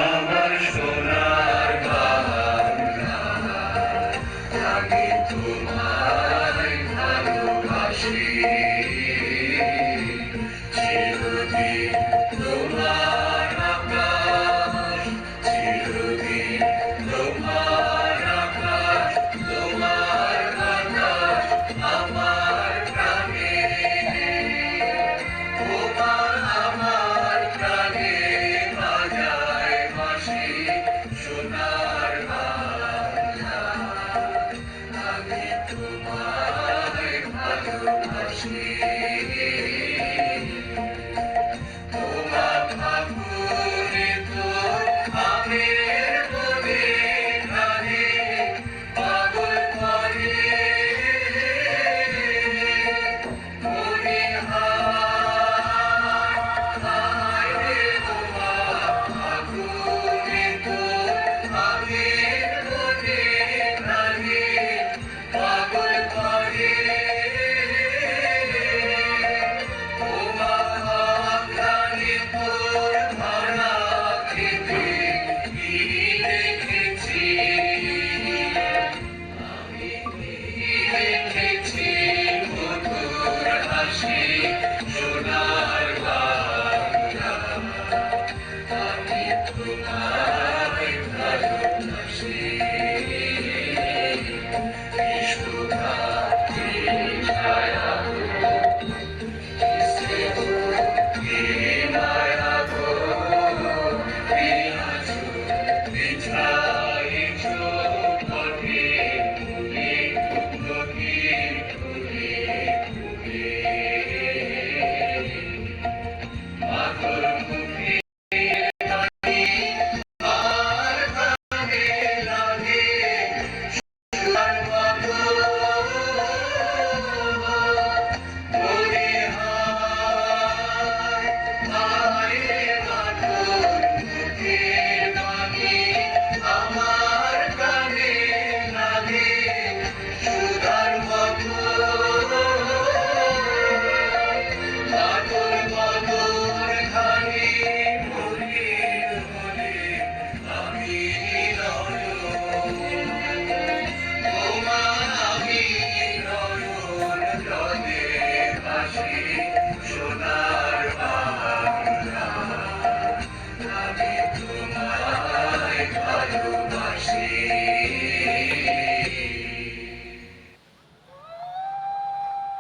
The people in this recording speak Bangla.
আমার সোনার বাংলা, আমি তোমায় ভালোবাসি, চিরদিন তোমার আকাশ, চিরদিন তোমার আকাশ, তোমার বাতাস আমার প্রাণে, তোমার আমার প্রাণে বাজায় বাঁশি, সোনার বাংলা, আমি তোমায় ভালোবাসি। তোমার ফাগুনে তোর আমের বনে ঘ্রাণে পাগল করে মনে হায় রে ওমা, ফাগুনে তোর আমের বনে ঘ্রাণে পাগল করে ওমা, ঘ্রাণে তোর ভরা খেতে কি দেখেছি আমি, কি দেখেছি মধুর হাসি, সোনার বাংলা, আমি তোমায় ভালোবাসি। কি সুধা, কি ছায়া, কি স্নেহ, কি মায়া গো, কি আঁচল বিছাইছ পথে ফুলে ফুলে ফুলে ফুলে, মাতর মুখে হাসি আর কানে লাগে সোনার মতো, মনে হায় হায় রে মাতর মুখের বাণী আমার কানে লাগে সুধার মতো, মাতর মধুর ঘানি মনে মনে আমি নয়ন, তোমার আমি নয়ন জলে ভাসি।